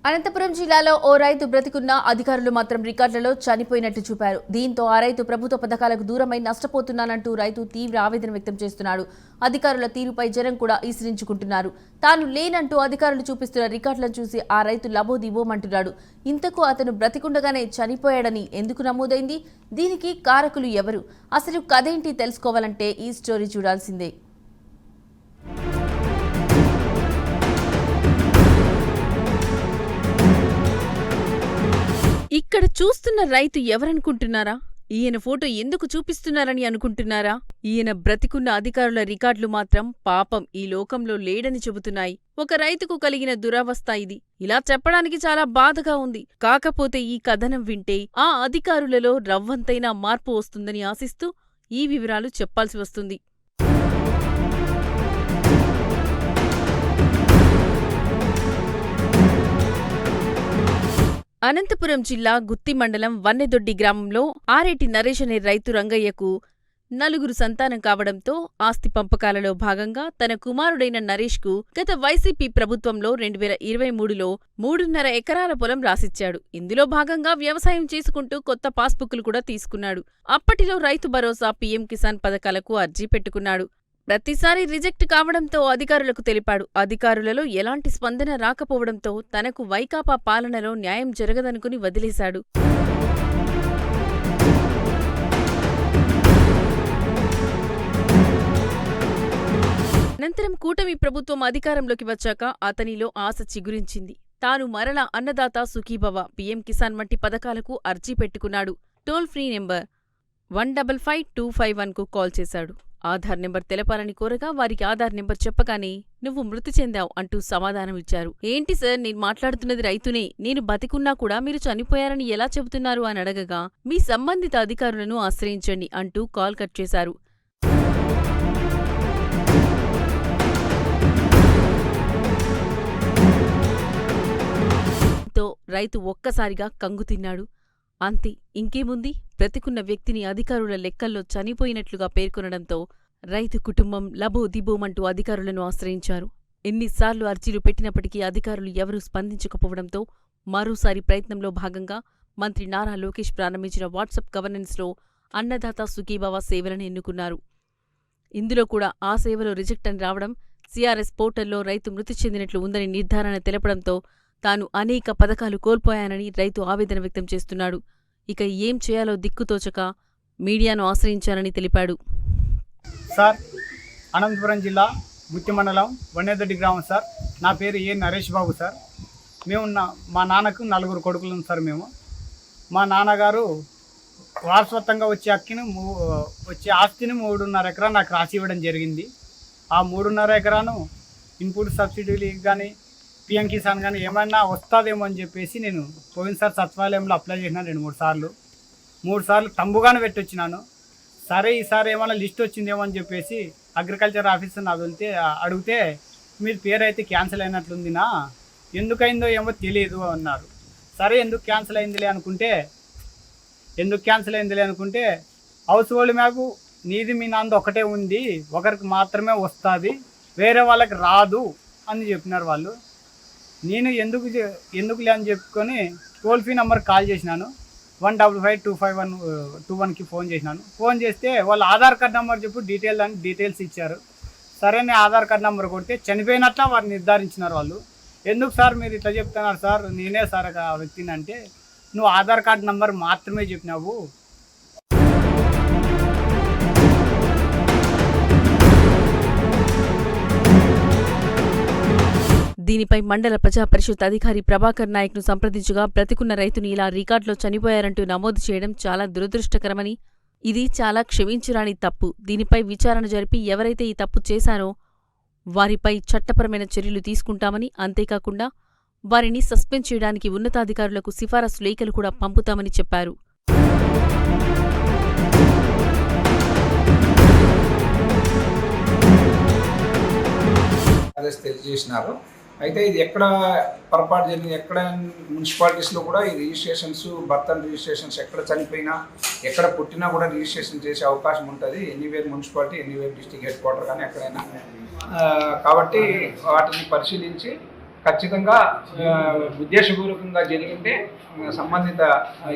అనంతపురం జిల్లాలో ఓ రైతు బ్రతికున్న అధికారులు మాత్రం రికార్డులలో చనిపోయినట్టు చూపారు. దీంతో ఆ రైతు ప్రభుత్వ పథకాలకు దూరమై నష్టపోతున్నానంటూ రైతు తీవ్ర ఆవేదన వ్యక్తం చేస్తున్నాడు. అధికారుల తీరుపై జనం కూడా ఈసరించుకుంటున్నారు. తాను లేనంటూ అధికారులు చూపిస్తున్న రికార్డులను చూసి ఆ రైతు లబోదిబోమంటున్నాడు. ఇంతకు అతను బ్రతికుండగానే చనిపోయాడని ఎందుకు నమోదైంది? దీనికి కారకులు ఎవరు? అసలు కథేంటి తెలుసుకోవాలంటే ఈ స్టోరీ చూడాల్సిందే. ఇక్కడ చూస్తున్న రైతు ఎవరనుకుంటున్నారా? ఈయన ఫోటో ఎందుకు చూపిస్తున్నారని అనుకుంటున్నారా? ఈయన బ్రతికున్న అధికారుల రికార్డులు మాత్రం పాపం ఈ లోకంలో లేడని చెబుతున్నాయి. ఒక రైతుకు కలిగిన దురవస్థ ఇది. ఇలా చెప్పడానికి చాలా బాధగా ఉంది. కాకపోతే ఈ కథనం వింటే ఆ అధికారులలో రవ్వంతైనా మార్పు వస్తుందని ఆశిస్తూ ఈ వివరాలు చెప్పాల్సి వస్తుంది. అనంతపురం జిల్లా గుత్తి మండలం వన్నెదొడ్డి గ్రామంలో ఆరేటి నరేష్ అనే రైతు రంగయ్యకు 4 సంతానం కావడంతో ఆస్తి పంపకాలలో భాగంగా తన కుమారుడైన నరేష్కు గత వైసీపీ ప్రభుత్వంలో 2023లో 3.5 ఎకరాల పొలం రాసిచ్చాడు. ఇందులో భాగంగా వ్యవసాయం చేసుకుంటూ కొత్త పాస్బుక్లు కూడా తీసుకున్నాడు. అప్పటిలో రైతు భరోసా, పీఎం కిసాన్ పథకాలకు అర్జీ పెట్టుకున్నాడు. ప్రతిసారి రిజెక్ట్ కావడంతో అధికారులకు తెలిపాడు. అధికారులలో ఎలాంటి స్పందన రాకపోవడంతో తనకు వైకాపా పాలనలో న్యాయం జరగదనుకుని వదిలేశాడు. అనంతరం కూటమి ప్రభుత్వం అధికారంలోకి వచ్చాక అతనిలో ఆశ చిగురించింది. తాను మరలా అన్నదాత సుఖీభవ, పీఎం కిసాన్ వంటి పథకాలకు అర్జీ పెట్టుకున్నాడు. టోల్ ఫ్రీ నెంబర్ 155251కు కాల్ చేశాడు. ఆధార్ నెంబర్ తెలపాలని కోరగా వారికి ఆధార్ నెంబర్ చెప్పగానే నువ్వు మృతి చెందావు అంటూ సమాధానమిచ్చారు. ఏంటి సార్, నేను మాట్లాడుతున్నది రైతునే, నేను బతికున్నా కూడా మీరు చనిపోయారని ఎలా చెబుతున్నారు అని అడగగా మీ సంబంధిత అధికారులను ఆశ్రయించండి అంటూ కాల్ కట్ చేశారు. రైతు ఒక్కసారిగా కంగుతిన్నాడు. అంతే, ఇంకేముంది, బ్రతికున్న వ్యక్తిని అధికారుల లెక్కల్లో చనిపోయినట్లుగా పేర్కొనడంతో రైతు కుటుంబం లబోదిబోమంటూ అధికారులను ఆశ్రయించారు. ఎన్నిసార్లు అర్జీలు పెట్టినప్పటికీ అధికారులు ఎవరూ స్పందించకపోవడంతో మరోసారి ప్రయత్నంలో భాగంగా మంత్రి నారా లోకేష్ ప్రారంభించిన వాట్సాప్ గవర్నెన్స్లో అన్నదాత సుఖీభవ సేవలను ఎన్నుకున్నారు. ఇందులో కూడా ఆ సేవలో రిజెక్ట్ అని రావడం, సిఆర్ఎస్ పోర్టల్లో రైతు మృతి చెందినట్లు ఉందని నిర్ధారణ తెలపడంతో తాను అనేక పథకాలు కోల్పోయానని రైతు ఆవేదన వ్యక్తం చేస్తున్నాడు. ఇక ఏం చేయాలో దిక్కుతోచక మీడియాను ఆశ్రయించానని తెలిపాడు. సార్, అనంతపురం జిల్లా గుత్తి మండలం వన్నెదొడ్డి గ్రామం సార్. నా పేరు ఏ నరేష్ బాబు సార్. మా నాన్నకు 4 కొడుకులు సార్. మా నాన్నగారు వారసత్వంగా వచ్చే ఆస్తిని 3.5 ఎకరా నాకు రాసి ఇవ్వడం జరిగింది. ఆ 3.5 ఎకరాను ఇన్పుట్ సబ్సిడీలు కానీ పీఎం కిసాన్ కానీ ఏమైనా వస్తుందేమో అని చెప్పేసి నేను పోయినసారి సచివాలయంలో అప్లై చేసినాను 2-3 సార్లు. 3 సార్లు తంబుగానే పెట్టొచ్చినాను. సరే, ఈసారి ఏమైనా లిస్ట్ వచ్చిందేమో అని చెప్పేసి అగ్రికల్చర్ ఆఫీసర్ని అడిగితే మీరు పేరు అయితే క్యాన్సిల్ అయినట్లుందినా, ఎందుకైందో ఏమో తెలియదు అన్నారు. సరే, ఎందుకు క్యాన్సిల్ అయిందిలే అనుకుంటే హౌస్ హోల్డ్ మ్యాప్ నీది మీ నాంది ఒకటే ఉంది, ఒకరికి మాత్రమే వస్తుంది, వేరే వాళ్ళకి రాదు అని చెప్పినారు వాళ్ళు. నేను ఎందుకులే అని చెప్పుకొని టోల్ ఫ్రీ నెంబర్ కాల్ చేసినాను. 155251కి ఫోన్ చేసినాను. ఫోన్ చేస్తే వాళ్ళు ఆధార్ కార్డ్ నెంబర్ చెప్పు డీటెయిల్స్ ఇచ్చారు. సరే, నేను ఆధార్ కార్డ్ నెంబర్ కొడితే చనిపోయినట్లా వారు నిర్ధారించినారు వాళ్ళు. ఎందుకు సార్ మీరు ఇట్లా చెప్తున్నారు సార్, నేనే సార్ ఆ వ్యక్తిని అంటే, నువ్వు ఆధార్ కార్డ్ నెంబర్ మాత్రమే చెప్పినావు, దీనిపై మండల ప్రజా పరిషత్ అధికారి ప్రభాకర్ నాయక్ను సంప్రదించగా బ్రతికున్న రైతుని ఇలా రికార్డులో చనిపోయారంటూ నమోదు చేయడం చాలా దురదృష్టకరమని, ఇది చాలా క్షమించరాని తప్పు. దీనిపై విచారణ జరిపి ఎవరైతే ఈ తప్పు చేశారో వారిపై చట్టపరమైన చర్యలు తీసుకుంటామని, అంతేకాకుండా వారిని సస్పెండ్ చేయడానికి ఉన్నతాధికారులకు సిఫారసు లేఖలు కూడా పంపుతామని చెప్పారు. అయితే ఇది ఎక్కడ పొరపాటు జరిగింది, ఎక్కడ మున్సిపాలిటీస్లో కూడా ఈ రిజిస్ట్రేషన్స్, బర్త్ రిజిస్ట్రేషన్స్ ఎక్కడ చనిపోయినా ఎక్కడ పుట్టినా కూడా రిజిస్ట్రేషన్ చేసే అవకాశం ఉంటుంది. Anywhere municipality, anywhere district head quarter కానీ ఎక్కడైనా. కాబట్టి వాటిని పరిశీలించి ఖచ్చితంగా ఉద్దేశపూర్వకంగా జరిగింటే సంబంధిత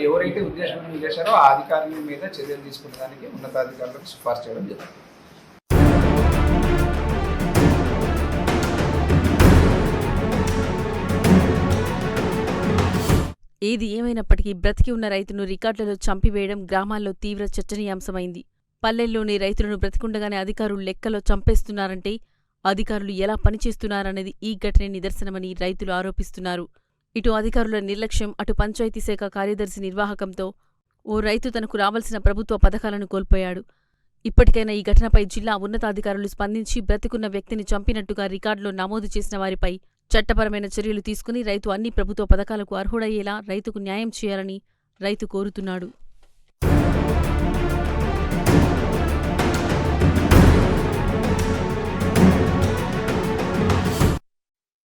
ఎవరైతే ఉద్దేశపూర్వకంగా చేశారో ఆ అధికారుల మీద చర్యలు తీసుకునేదానికి ఉన్నతాధికారులకు సిఫార్సు చేయడం జరుగుతుంది. ఏది ఏమైనప్పటికీ బ్రతికి ఉన్న రైతును రికార్డులలో చంపివేయడం గ్రామాల్లో తీవ్ర చర్చనీయాంశమైంది. పల్లెల్లోని రైతులను బ్రతికుండగానే అధికారులు లెక్కలో చంపేస్తున్నారంటే అధికారులు ఎలా పనిచేస్తున్నారనేది ఈ ఘటనే నిదర్శనమని రైతులు ఆరోపిస్తున్నారు. ఇటు అధికారుల నిర్లక్ష్యం, అటు పంచాయతీశాఖ కార్యదర్శి నిర్వాహకంతో ఓ రైతు తనకు రావాల్సిన ప్రభుత్వ పథకాలను కోల్పోయాడు. ఇప్పటికైనా ఈ ఘటనపై జిల్లా ఉన్నతాధికారులు స్పందించి బ్రతికున్న వ్యక్తిని చంపినట్టుగా రికార్డులో నమోదు చేసిన వారిపై చట్టపరమైన చర్యలు తీసుకుని రైతు అన్ని ప్రభుత్వ పథకాలకు అర్హుడయ్యేలా రైతుకు న్యాయం చేయాలని రైతు కోరుతున్నాడు.